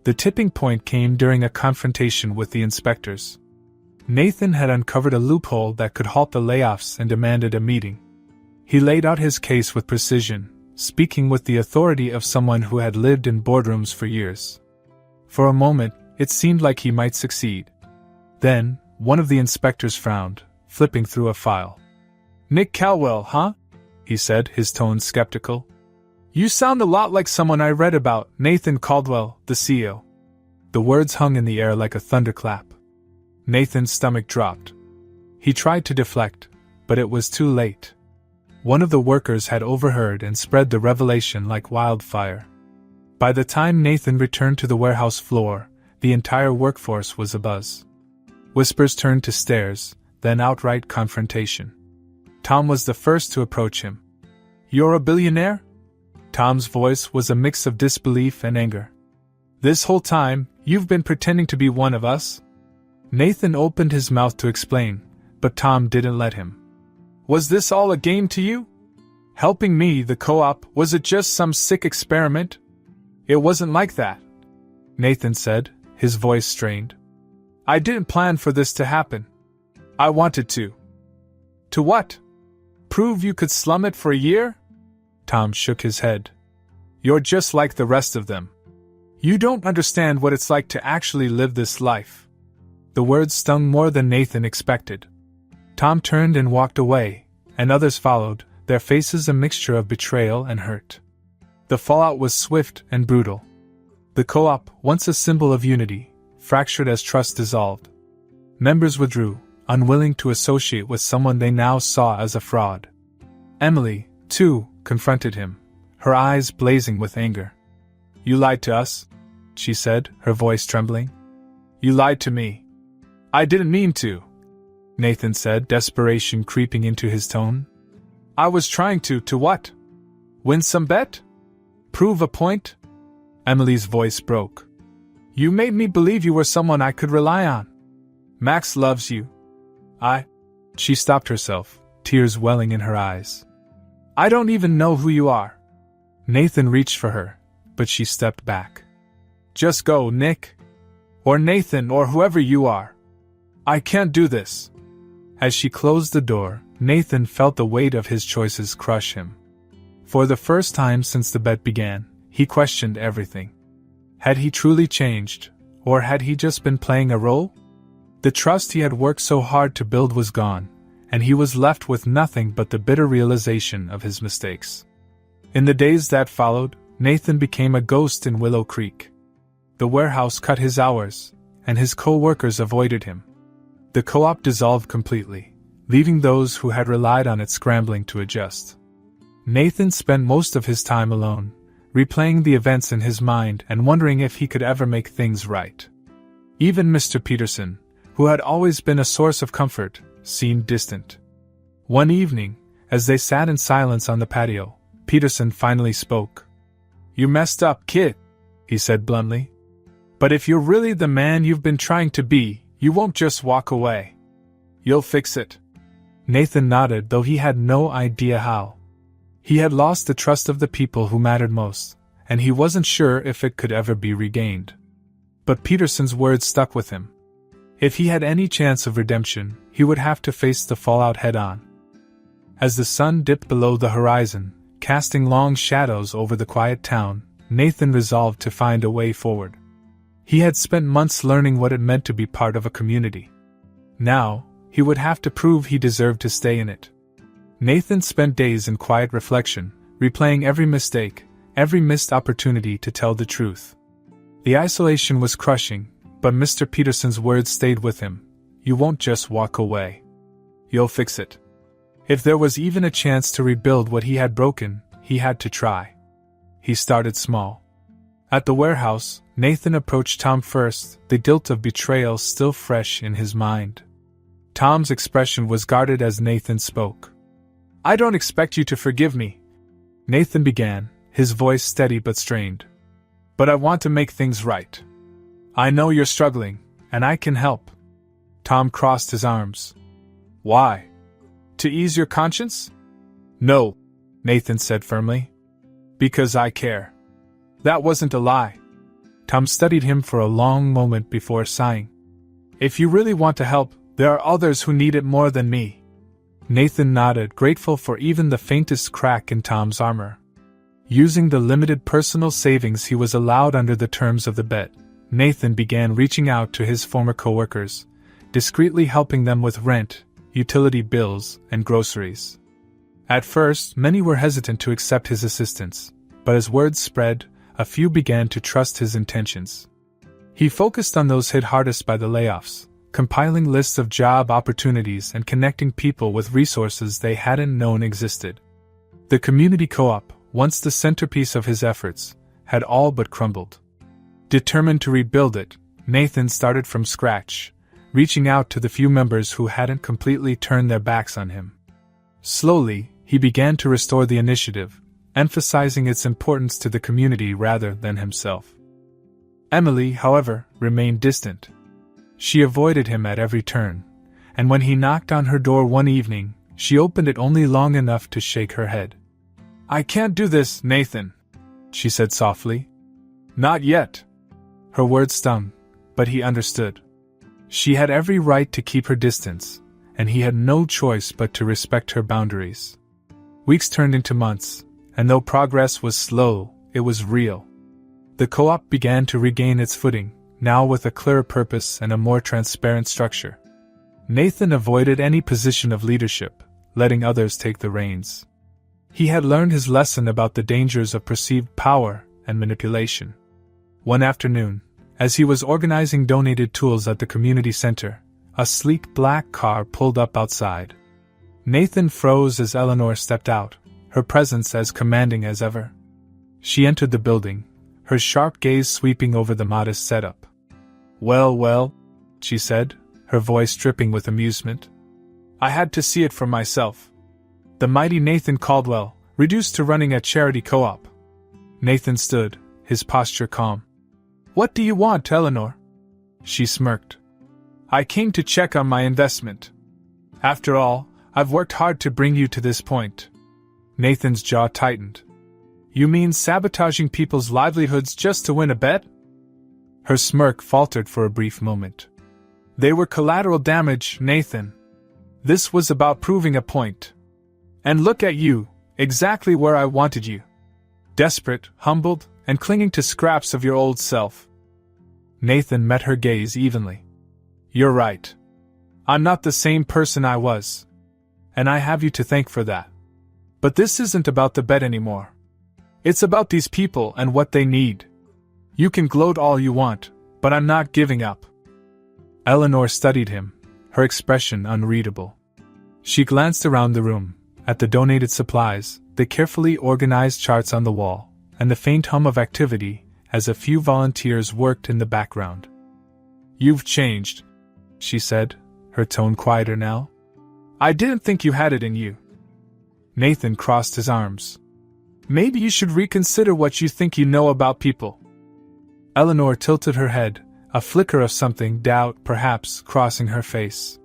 A: The tipping point came during a confrontation with the inspectors. Nathan had uncovered a loophole that could halt the layoffs and demanded a meeting. He laid out his case with precision, speaking with the authority of someone who had lived in boardrooms for years. For a moment, it seemed like he might succeed. Then, one of the inspectors frowned, flipping through a file. "Nick Caldwell, huh?" he said, his tone skeptical. "You sound a lot like someone I read about, Nathan Caldwell, the CEO." The words hung in the air like a thunderclap. Nathan's stomach dropped. He tried to deflect, but it was too late. One of the workers had overheard and spread the revelation like wildfire. By the time Nathan returned to the warehouse floor, the entire workforce was abuzz. Whispers turned to stares, then outright confrontation. Tom was the first to approach him. "You're a billionaire?" Tom's voice was a mix of disbelief and anger. "This whole time, you've been pretending to be one of us?" Nathan opened his mouth to explain, but Tom didn't let him. "Was this all a game to you? Helping me, the co-op, was it just some sick experiment?" "It wasn't like that," Nathan said, his voice strained. "I didn't plan for this to happen. I wanted to." "To what? Prove you could slum it for a year?" Tom shook his head. "You're just like the rest of them. You don't understand what it's like to actually live this life." The words stung more than Nathan expected. Tom turned and walked away, and others followed, their faces a mixture of betrayal and hurt. The fallout was swift and brutal. The co-op, once a symbol of unity, fractured as trust dissolved. Members withdrew, unwilling to associate with someone they now saw as a fraud. Emily, too, confronted him, her eyes blazing with anger. "You lied to us," she said, her voice trembling. "You lied to me." "I didn't mean to," Nathan said, desperation creeping into his tone. "I was trying to what? Win some bet? Prove a point?" Emily's voice broke. "You made me believe you were someone I could rely on. Max loves you. She stopped herself, tears welling in her eyes. "I don't even know who you are." Nathan reached for her, but she stepped back. "Just go, Nick. Or Nathan, or whoever you are. I can't do this." As she closed the door, Nathan felt the weight of his choices crush him. For the first time since the bet began, He questioned everything. Had he truly changed, or had he just been playing a role? The trust he had worked so hard to build was gone, and he was left with nothing but the bitter realization of his mistakes. In the days that followed, Nathan became a ghost in Willow Creek. The warehouse cut his hours, and his co-workers avoided him. The co-op dissolved completely, leaving those who had relied on it scrambling to adjust. Nathan spent most of his time alone, replaying the events in his mind and wondering if he could ever make things right. Even Mr. Peterson, who had always been a source of comfort, seemed distant. One evening, as they sat in silence on the patio, Peterson finally spoke. "You messed up, kid," he said bluntly. "But if you're really the man you've been trying to be, you won't just walk away. You'll fix it." Nathan nodded, though he had no idea how. He had lost the trust of the people who mattered most, and he wasn't sure if it could ever be regained. But Peterson's words stuck with him. If he had any chance of redemption, he would have to face the fallout head-on. As the sun dipped below the horizon, casting long shadows over the quiet town, Nathan resolved to find a way forward. He had spent months learning what it meant to be part of a community. Now, he would have to prove he deserved to stay in it. Nathan spent days in quiet reflection, replaying every mistake, every missed opportunity to tell the truth. The isolation was crushing, but Mr. Peterson's words stayed with him. "You won't just walk away. You'll fix it." If there was even a chance to rebuild what he had broken, he had to try. He started small. At the warehouse, Nathan approached Tom first, the guilt of betrayal still fresh in his mind. Tom's expression was guarded as Nathan spoke. "I don't expect you to forgive me," Nathan began, his voice steady but strained. "But I want to make things right. I know you're struggling, and I can help." Tom crossed his arms. "Why? To ease your conscience?" "No," Nathan said firmly. "Because I care." That wasn't a lie. Tom studied him for a long moment before sighing. "If you really want to help, there are others who need it more than me." Nathan nodded, grateful for even the faintest crack in Tom's armor. Using the limited personal savings he was allowed under the terms of the bet, Nathan began reaching out to his former coworkers, discreetly helping them with rent, utility bills, and groceries. At first, many were hesitant to accept his assistance, but as word spread, a few began to trust his intentions. He focused on those hit hardest by the layoffs, compiling lists of job opportunities and connecting people with resources they hadn't known existed. The community co-op, once the centerpiece of his efforts, had all but crumbled. Determined to rebuild it, Nathan started from scratch, reaching out to the few members who hadn't completely turned their backs on him. Slowly, he began to restore the initiative, emphasizing its importance to the community rather than himself. Emily, however, remained distant. She avoided him at every turn, and when he knocked on her door one evening, she opened it only long enough to shake her head. "I can't do this, Nathan," she said softly. "Not yet." Her words stung, but he understood. She had every right to keep her distance, and he had no choice but to respect her boundaries. Weeks turned into months, and though progress was slow, it was real. The co-op began to regain its footing, now with a clearer purpose and a more transparent structure. Nathan avoided any position of leadership, letting others take the reins. He had learned his lesson about the dangers of perceived power and manipulation. One afternoon, as he was organizing donated tools at the community center, a sleek black car pulled up outside. Nathan froze as Eleanor stepped out, her presence as commanding as ever. She entered the building, her sharp gaze sweeping over the modest setup. Well, she said, her voice dripping with amusement. "I had to see it for myself. The mighty Nathan Caldwell, reduced to running a charity co-op." Nathan stood, his posture calm. "What do you want, Eleanor?" She smirked. "I came to check on my investment. After all, I've worked hard to bring you to this point." Nathan's jaw tightened. "You mean sabotaging people's livelihoods just to win a bet?" Her smirk faltered for a brief moment. "They were collateral damage, Nathan. This was about proving a point. And look at you, exactly where I wanted you. Desperate, humbled, and clinging to scraps of your old self. Nathan met her gaze evenly. You're right. I'm not the same person I was. And I have you to thank for that. But this isn't about the bed anymore. It's about these people and what they need. You can gloat all you want, but I'm not giving up. Eleanor studied him, her expression unreadable. She glanced around the room, at the donated supplies, the carefully organized charts on the wall, and the faint hum of activity as a few volunteers worked in the background. You've changed, she said, her tone quieter now. I didn't think you had it in you. Nathan crossed his arms. Maybe you should reconsider what you think you know about people. Eleanor tilted her head, a flicker of something, doubt perhaps, crossing her face.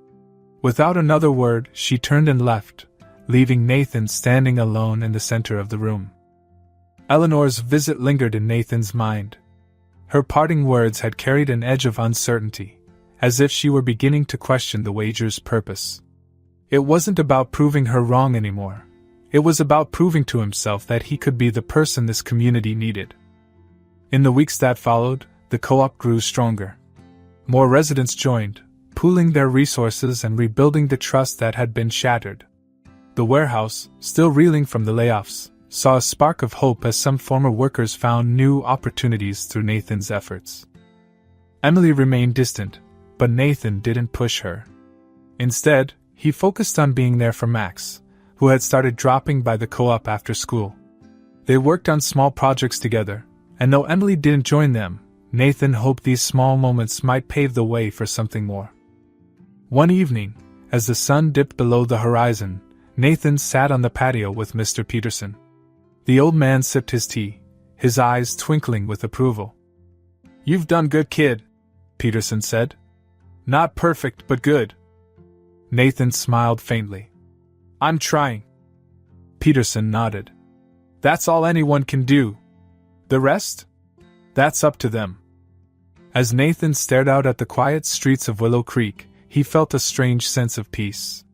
A: Without another word, she turned and left, leaving Nathan standing alone in the center of the room. Eleanor's visit lingered in Nathan's mind. Her parting words had carried an edge of uncertainty, as if she were beginning to question the wager's purpose. It wasn't about proving her wrong anymore. It was about proving to himself that he could be the person this community needed. In the weeks that followed, the co-op grew stronger. More residents joined, pooling their resources and rebuilding the trust that had been shattered. The warehouse, still reeling from the layoffs, saw a spark of hope as some former workers found new opportunities through Nathan's efforts. Emily remained distant, but Nathan didn't push her. Instead, he focused on being there for Max, who had started dropping by the co-op after school. They worked on small projects together, and though Emily didn't join them, Nathan hoped these small moments might pave the way for something more. One evening, as the sun dipped below the horizon, Nathan sat on the patio with Mr. Peterson. The old man sipped his tea, his eyes twinkling with approval. You've done good, kid, Peterson said. Not perfect, but good. Nathan smiled faintly. I'm trying. Peterson nodded. That's all anyone can do. The rest? That's up to them. As Nathan stared out at the quiet streets of Willow Creek, he felt a strange sense of peace.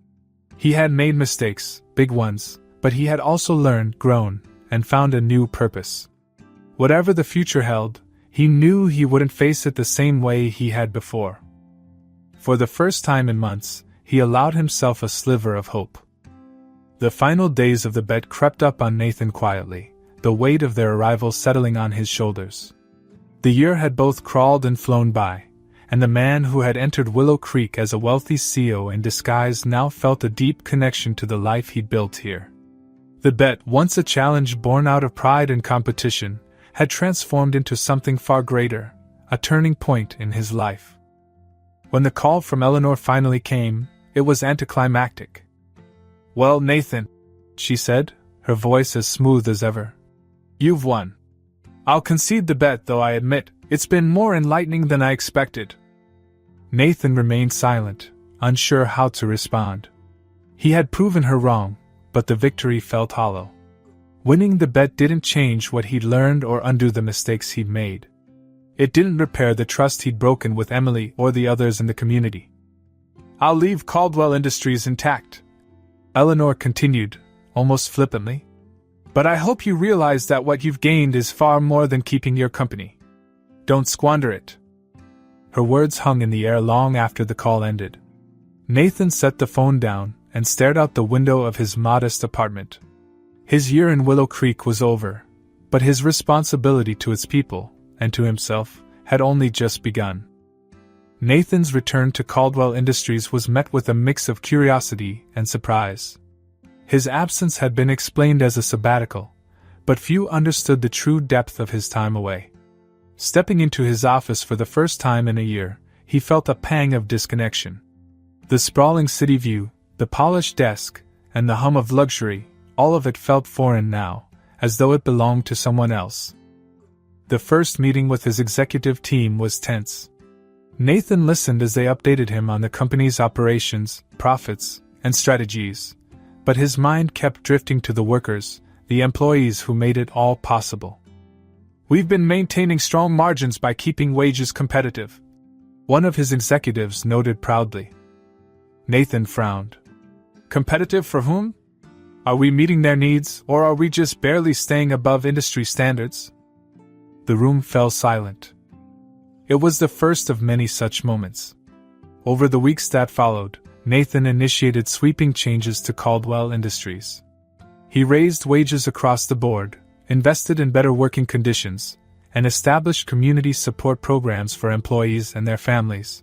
A: He had made mistakes, big ones, but he had also learned, grown, and found a new purpose. Whatever the future held, he knew he wouldn't face it the same way he had before. For the first time in months, he allowed himself a sliver of hope. The final days of the bet crept up on Nathan quietly, the weight of their arrival settling on his shoulders. The year had both crawled and flown by, and the man who had entered Willow Creek as a wealthy CEO in disguise now felt a deep connection to the life he'd built here. The bet, once a challenge born out of pride and competition, had transformed into something far greater, a turning point in his life. When the call from Eleanor finally came, it was anticlimactic. Well, Nathan, she said, her voice as smooth as ever. You've won. I'll concede the bet, though I admit, it's been more enlightening than I expected. Nathan remained silent, unsure how to respond. He had proven her wrong, but the victory felt hollow. Winning the bet didn't change what he'd learned or undo the mistakes he'd made. It didn't repair the trust he'd broken with Emily or the others in the community. I'll leave Caldwell Industries intact, Eleanor continued, almost flippantly. But I hope you realize that what you've gained is far more than keeping your company. Don't squander it. Her words hung in the air long after the call ended. Nathan set the phone down and stared out the window of his modest apartment. His year in Willow Creek was over, but his responsibility to its people, and to himself, had only just begun. Nathan's return to Caldwell Industries was met with a mix of curiosity and surprise. His absence had been explained as a sabbatical, but few understood the true depth of his time away. Stepping into his office for the first time in a year, he felt a pang of disconnection. The sprawling city view, the polished desk, and the hum of luxury, all of it felt foreign now, as though it belonged to someone else. The first meeting with his executive team was tense. Nathan listened as they updated him on the company's operations, profits, and strategies, but his mind kept drifting to the workers, the employees who made it all possible. We've been maintaining strong margins by keeping wages competitive, one of his executives noted proudly. Nathan frowned. Competitive for whom? Are we meeting their needs, or are we just barely staying above industry standards? The room fell silent. It was the first of many such moments. Over the weeks that followed, Nathan initiated sweeping changes to Caldwell Industries. He raised wages across the board, invested in better working conditions, and established community support programs for employees and their families.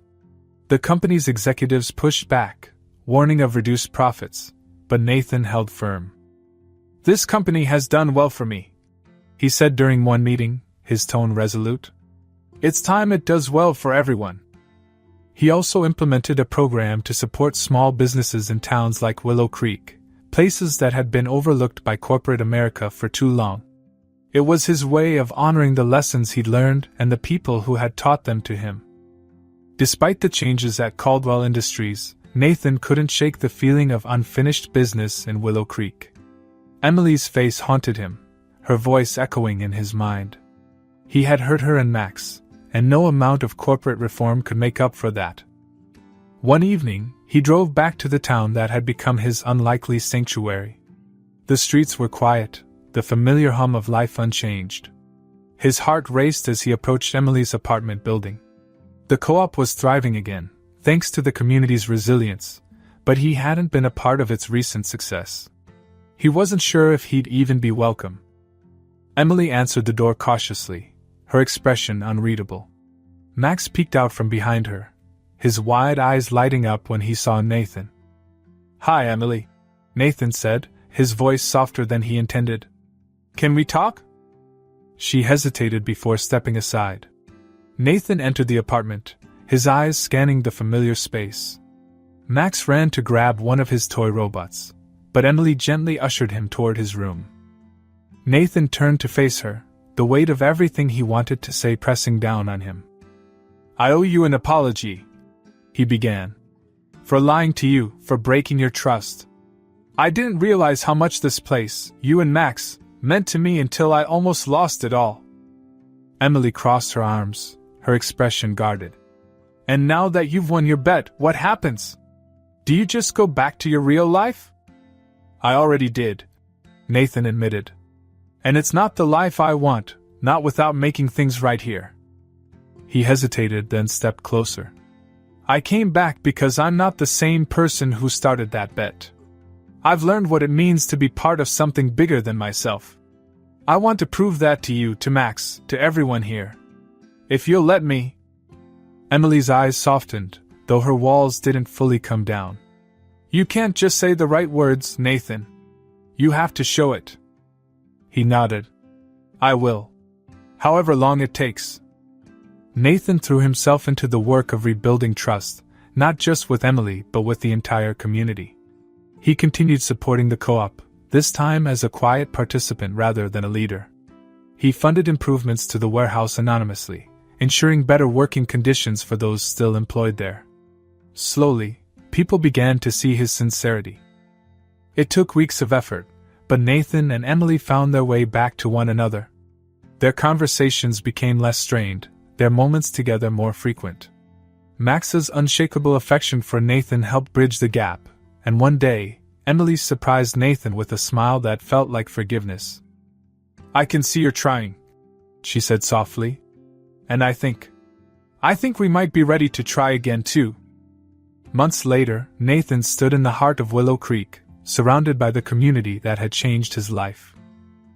A: The company's executives pushed back, warning of reduced profits, but Nathan held firm. "This company has done well for me," he said during one meeting, his tone resolute. "It's time it does well for everyone." He also implemented a program to support small businesses in towns like Willow Creek, places that had been overlooked by corporate America for too long. It was his way of honoring the lessons he'd learned and the people who had taught them to him. Despite the changes at Caldwell Industries, Nathan couldn't shake the feeling of unfinished business in Willow Creek. Emily's face haunted him, her voice echoing in his mind. He had hurt her and Max, and no amount of corporate reform could make up for that. One evening, he drove back to the town that had become his unlikely sanctuary. The streets were quiet, the familiar hum of life unchanged. His heart raced as he approached Emily's apartment building. The co-op was thriving again, thanks to the community's resilience, but he hadn't been a part of its recent success. He wasn't sure if he'd even be welcome. Emily answered the door cautiously, her expression unreadable. Max peeked out from behind her, his wide eyes lighting up when he saw Nathan. "Hi, Emily," Nathan said, his voice softer than he intended. "Can we talk?" She hesitated before stepping aside. Nathan entered the apartment, his eyes scanning the familiar space. Max ran to grab one of his toy robots, but Emily gently ushered him toward his room. Nathan turned to face her, the weight of everything he wanted to say pressing down on him. "I owe you an apology," he began. "For lying to you, for breaking your trust. I didn't realize how much this place, you and Max, meant to me until I almost lost it all." Emily crossed her arms, her expression guarded. "And now that you've won your bet, what happens? Do you just go back to your real life?" "I already did," Nathan admitted. "And it's not the life I want, not without making things right here." He hesitated, then stepped closer. "I came back because I'm not the same person who started that bet. I've learned what it means to be part of something bigger than myself. I want to prove that to you, to Max, to everyone here. If you'll let me." Emily's eyes softened, though her walls didn't fully come down. "You can't just say the right words, Nathan. You have to show it." He nodded. "I will. However long it takes." Nathan threw himself into the work of rebuilding trust, not just with Emily but with the entire community. He continued supporting the co-op, this time as a quiet participant rather than a leader. He funded improvements to the warehouse anonymously, ensuring better working conditions for those still employed there. Slowly, people began to see his sincerity. It took weeks of effort, but Nathan and Emily found their way back to one another. Their conversations became less strained, their moments together more frequent. Max's unshakable affection for Nathan helped bridge the gap, and one day, Emily surprised Nathan with a smile that felt like forgiveness. "I can see you're trying," she said softly. "And I think we might be ready to try again too." Months later, Nathan stood in the heart of Willow Creek, surrounded by the community that had changed his life.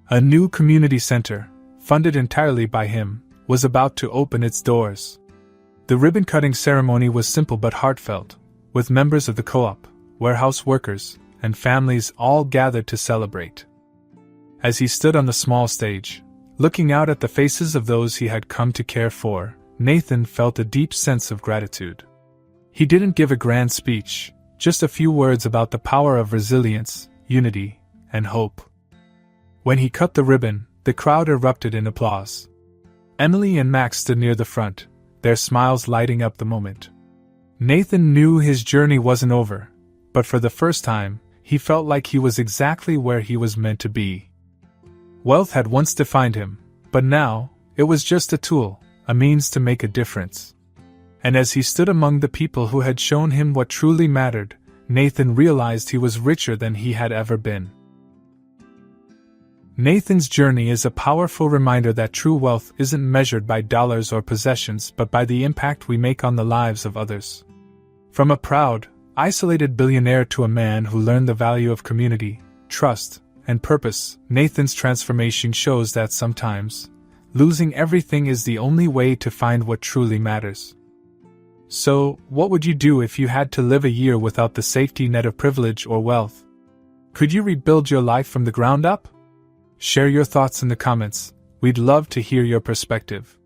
A: A new community center, funded entirely by him, was about to open its doors. The ribbon-cutting ceremony was simple but heartfelt, with members of the co-op, warehouse workers, and families all gathered to celebrate. As he stood on the small stage, looking out at the faces of those he had come to care for, Nathan felt a deep sense of gratitude. He didn't give a grand speech, just a few words about the power of resilience, unity, and hope. When he cut the ribbon, the crowd erupted in applause. Emily and Max stood near the front, their smiles lighting up the moment. Nathan knew his journey wasn't over, but for the first time, he felt like he was exactly where he was meant to be. Wealth had once defined him, but now, it was just a tool, a means to make a difference. And as he stood among the people who had shown him what truly mattered, Nathan realized he was richer than he had ever been. Nathan's journey is a powerful reminder that true wealth isn't measured by dollars or possessions but by the impact we make on the lives of others. From a proud, isolated billionaire to a man who learned the value of community, trust, and purpose, Nathan's transformation shows that sometimes, losing everything is the only way to find what truly matters. So, what would you do if you had to live a year without the safety net of privilege or wealth? Could you rebuild your life from the ground up? Share your thoughts in the comments. We'd love to hear your perspective.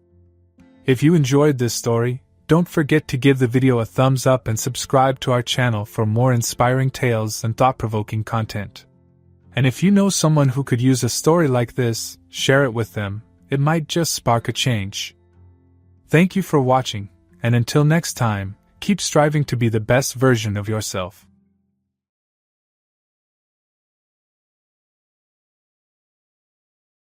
A: If you enjoyed this story, don't forget to give the video a thumbs up and subscribe to our channel for more inspiring tales and thought-provoking content. And if you know someone who could use a story like this, share it with them. It might just spark a change. Thank you for watching, and until next time, keep striving to be the best version of yourself.